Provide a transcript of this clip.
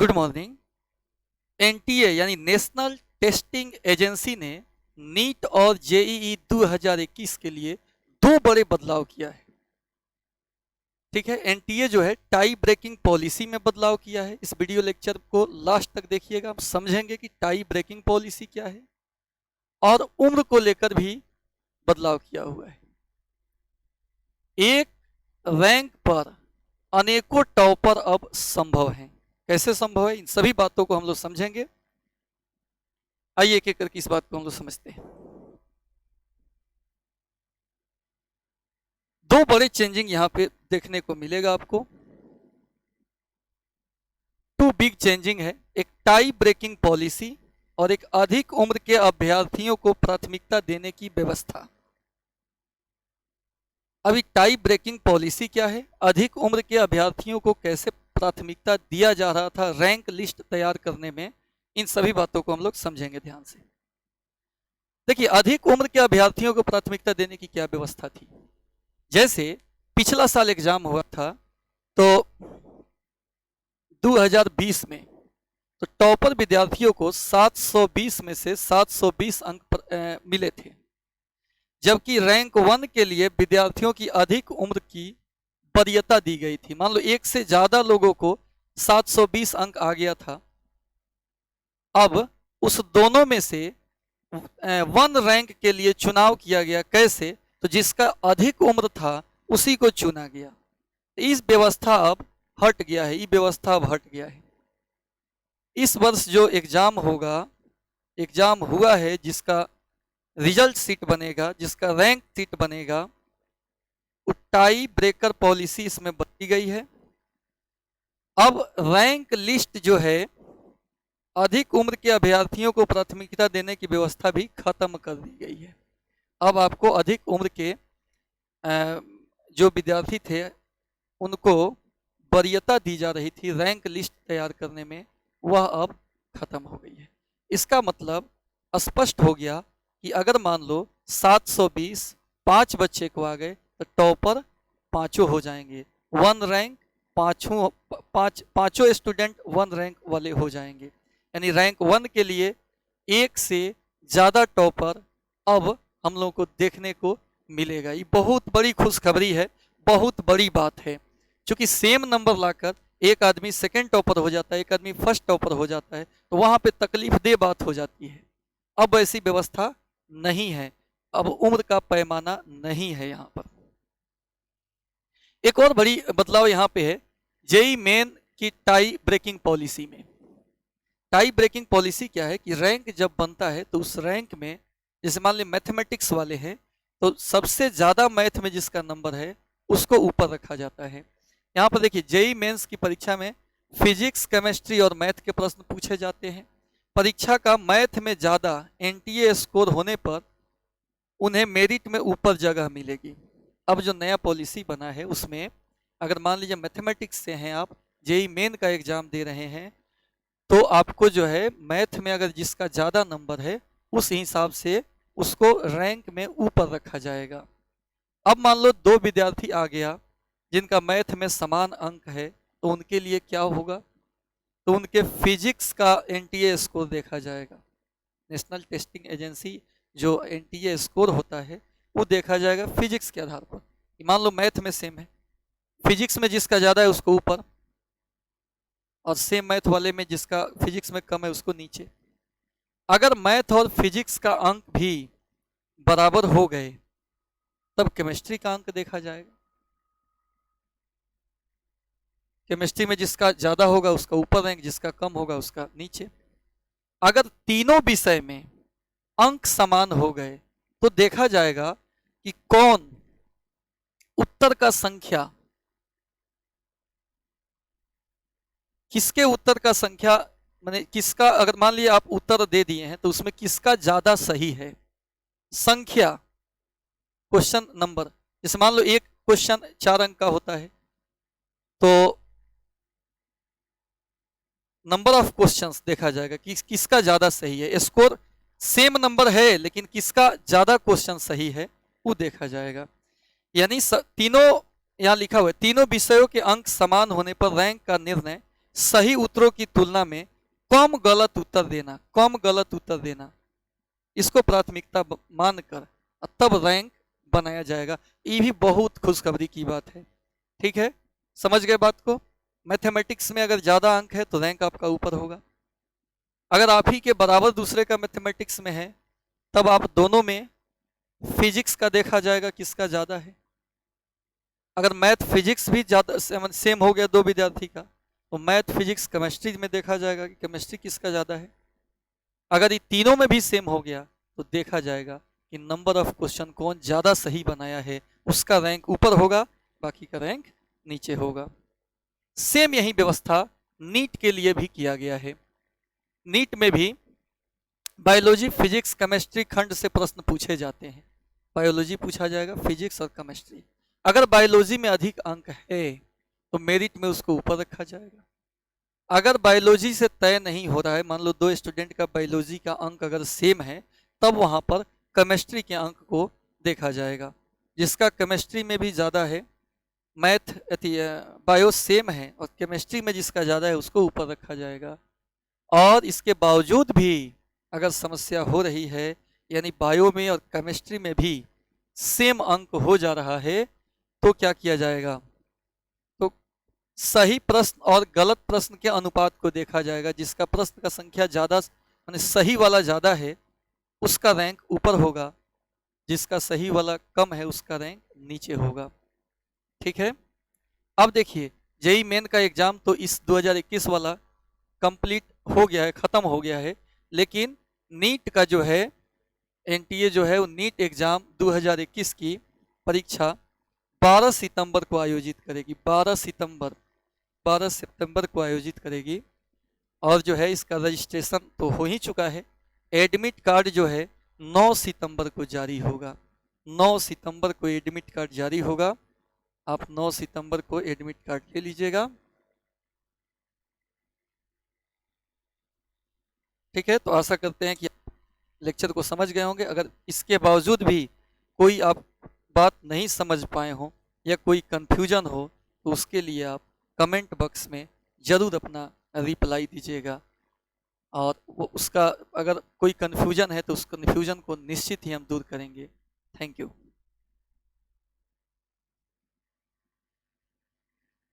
Good morning. NTA यानी national testing agency ने NEET और जेईई 2021 के लिए दो बड़े बदलाव किया है। ठीक है, एनटीए जो है टाई ब्रेकिंग पॉलिसी में बदलाव किया है। इस वीडियो लेक्चर को लास्ट तक देखिएगा, हम समझेंगे कि टाई ब्रेकिंग पॉलिसी क्या है और उम्र को लेकर भी बदलाव किया हुआ है। एक रैंक पर अनेकों टॉपर अब संभव हैं। कैसे संभव है, इन सभी बातों को हम लोग समझेंगे। आइए एक एक करके इस बात को हम लोग समझते हैं। दो बड़े चेंजिंग यहां पे देखने को मिलेगा आपको। टू बिग चेंजिंग है, एक टाई ब्रेकिंग पॉलिसी और एक अधिक उम्र के अभ्यर्थियों को प्राथमिकता देने की व्यवस्था। अभी टाई ब्रेकिंग पॉलिसी क्या है, अधिक उम्र के अभ्यर्थियों को कैसे प्राथमिकता दिया जा रहा था रैंक लिस्ट तैयार करने में, इन सभी बातों को हम लोग समझेंगे ध्यान से। देखिए, अधिक उम्र के अभ्यर्थियों को प्राथमिकता देने की क्या व्यवस्था थी। जैसे पिछला साल एग्जाम हुआ था तो 2020 में तो टॉपर विद्यार्थियों को 720 में से 720 अंक मिले थे, जबकि रैंक 1 के लिए विद्यार्थियों की अधिक उम्र की वरीयता दी गई थी। मान लो एक से ज्यादा लोगों को 720 अंक आ गया था। अब उस दोनों में से 1 रैंक के लिए चुनाव किया गया। कैसे, तो जिसका अधिक उम्र था उसी को चुना गया। इस व्यवस्था अब हट गया है, ये व्यवस्था अब हट गया है। इस वर्ष जो एग्जाम होगा, एग्जाम हुआ है, जिसका रिजल्ट सीट बनेगा, जिसका रैंक सीट बनेगा, टाई ब्रेकर पॉलिसी इसमें बदली गई है। अब रैंक लिस्ट जो है, अधिक उम्र के अभ्यर्थियों को प्राथमिकता देने की व्यवस्था भी खत्म कर दी गई है। अब आपको अधिक उम्र के जो विद्यार्थी थे उनको वरीयता दी जा रही थी रैंक लिस्ट तैयार करने में, वह अब खत्म हो गई है। इसका मतलब स्पष्ट हो गया कि अगर मान लो 720 5 बच्चे को आ गए तो टॉपर पांचों हो जाएंगे। 1 रैंक पांचों स्टूडेंट 1 रैंक वाले हो जाएंगे। यानी रैंक 1 के लिए एक से ज़्यादा टॉपर अब हम लोगों को देखने को मिलेगा। ये बहुत बड़ी खुशखबरी है, बहुत बड़ी बात है। क्योंकि सेम नंबर लाकर एक आदमी सेकंड टॉपर हो जाता है, एक आदमी फर्स्ट टॉपर हो जाता है, तो वहाँ पे तकलीफ दे बात हो जाती है। अब ऐसी व्यवस्था नहीं है, अब उम्र का पैमाना नहीं है यहाँ पर। एक और बड़ी बदलाव यहाँ पे है जेई मेन की टाई ब्रेकिंग पॉलिसी में। टाई ब्रेकिंग पॉलिसी क्या है कि रैंक जब बनता है तो उस रैंक में, जैसे मान लीजिए मैथमेटिक्स वाले हैं तो सबसे ज़्यादा मैथ में जिसका नंबर है उसको ऊपर रखा जाता है। यहाँ पर देखिए, जेई मेंस की परीक्षा में फिजिक्स, केमिस्ट्री और मैथ के प्रश्न पूछे जाते हैं। परीक्षा का मैथ में ज़्यादा एनटीए स्कोर होने पर उन्हें मेरिट में ऊपर जगह मिलेगी। अब जो नया पॉलिसी बना है उसमें अगर मान लीजिए मैथमेटिक्स से हैं आप, जेई मेन का एग्जाम दे रहे हैं, तो आपको जो है मैथ में अगर जिसका ज़्यादा नंबर है उस हिसाब से उसको रैंक में ऊपर रखा जाएगा। अब मान लो 2 विद्यार्थी आ गया जिनका मैथ में समान अंक है, तो उनके लिए क्या होगा, तो उनके फिजिक्स का एनटीए स्कोर देखा जाएगा। नेशनल टेस्टिंग एजेंसी जो एनटीए स्कोर होता है वो देखा जाएगा फिजिक्स के आधार पर। मान लो मैथ में सेम है, फिजिक्स में जिसका ज़्यादा है उसको ऊपर, और सेम मैथ वाले में जिसका फिजिक्स में कम है उसको नीचे। अगर मैथ और फिजिक्स का अंक भी बराबर हो गए तब केमिस्ट्री का अंक देखा जाएगा। केमिस्ट्री में जिसका ज्यादा होगा उसका ऊपर रैंक, जिसका कम होगा उसका नीचे। अगर तीनों विषय में अंक समान हो गए तो देखा जाएगा कि कौन उत्तर का संख्या, किसके उत्तर का संख्या, माने किसका, अगर मान लिया आप उत्तर दे दिए हैं तो उसमें किसका ज्यादा सही है। संख्या, क्वेश्चन नंबर, जैसे मान लो एक क्वेश्चन 4 अंक का होता है तो नंबर ऑफ क्वेश्चंस देखा जाएगा कि किसका ज्यादा सही है। स्कोर सेम नंबर है लेकिन किसका ज्यादा क्वेश्चन सही है वो देखा जाएगा। यानी तीनों, यहाँ लिखा हुआ है, तीनों विषयों के अंक समान होने पर रैंक का निर्णय सही उत्तरों की तुलना में कम गलत उत्तर देना, कम गलत उत्तर देना, इसको प्राथमिकता मानकर तब रैंक बनाया जाएगा। ये भी बहुत खुशखबरी की बात है। ठीक है, समझ गए बात को। मैथमेटिक्स में अगर ज़्यादा अंक है तो रैंक आपका ऊपर होगा। अगर आप ही के बराबर दूसरे का मैथमेटिक्स में है तब आप दोनों में फिजिक्स का देखा जाएगा किसका ज़्यादा है। अगर मैथ फिजिक्स भी ज़्यादा सेम हो गया दो विद्यार्थी का तो मैथ फिजिक्स केमिस्ट्री में देखा जाएगा कि केमिस्ट्री किसका ज़्यादा है। अगर ये तीनों में भी सेम हो गया तो देखा जाएगा कि नंबर ऑफ क्वेश्चन कौन ज़्यादा सही बनाया है उसका रैंक ऊपर होगा, बाकी का रैंक नीचे होगा। सेम यही व्यवस्था नीट के लिए भी किया गया है। नीट में भी बायोलॉजी फिजिक्स केमिस्ट्री खंड से प्रश्न पूछे जाते हैं। बायोलॉजी पूछा जाएगा, फिजिक्स और केमिस्ट्री। अगर बायोलॉजी में अधिक अंक है तो मेरिट में उसको ऊपर रखा जाएगा। अगर बायोलॉजी से तय नहीं हो रहा है, मान लो दो स्टूडेंट का बायोलॉजी का अंक अगर सेम है, तब वहाँ पर केमिस्ट्री के अंक को देखा जाएगा। जिसका केमिस्ट्री में भी ज़्यादा है, मैथ बायो सेम है और केमिस्ट्री में जिसका ज़्यादा है उसको ऊपर रखा जाएगा। और इसके बावजूद भी अगर समस्या हो रही है, यानी बायो में और केमिस्ट्री में भी सेम अंक हो जा रहा है, तो क्या किया जाएगा, तो सही प्रश्न और गलत प्रश्न के अनुपात को देखा जाएगा। जिसका प्रश्न का संख्या ज़्यादा यानी सही वाला ज़्यादा है उसका रैंक ऊपर होगा, जिसका सही वाला कम है उसका रैंक नीचे होगा। ठीक है, अब देखिए जेईई मेन का एग्ज़ाम तो इस 2021 वाला कंप्लीट हो गया है, ख़त्म हो गया है। लेकिन नीट का जो है एनटीए जो है वो नीट एग्ज़ाम 2021 की परीक्षा 12 सितंबर को आयोजित करेगी। 12 सितंबर को आयोजित करेगी। और जो है इसका रजिस्ट्रेशन तो हो ही चुका है। एडमिट कार्ड जो है 9 सितंबर को जारी होगा। 9 सितंबर को एडमिट कार्ड जारी होगा। आप 9 सितंबर को एडमिट कार्ड ले लीजिएगा। ठीक है, तो आशा करते हैं कि लेक्चर को समझ गए होंगे। अगर इसके बावजूद भी कोई आप बात नहीं समझ पाए हों या कोई कन्फ्यूजन हो तो उसके लिए आप कमेंट बॉक्स में ज़रूर अपना रिप्लाई दीजिएगा। और वो उसका अगर कोई कन्फ्यूजन है तो उस कन्फ्यूजन को निश्चित ही हम दूर करेंगे। Thank you.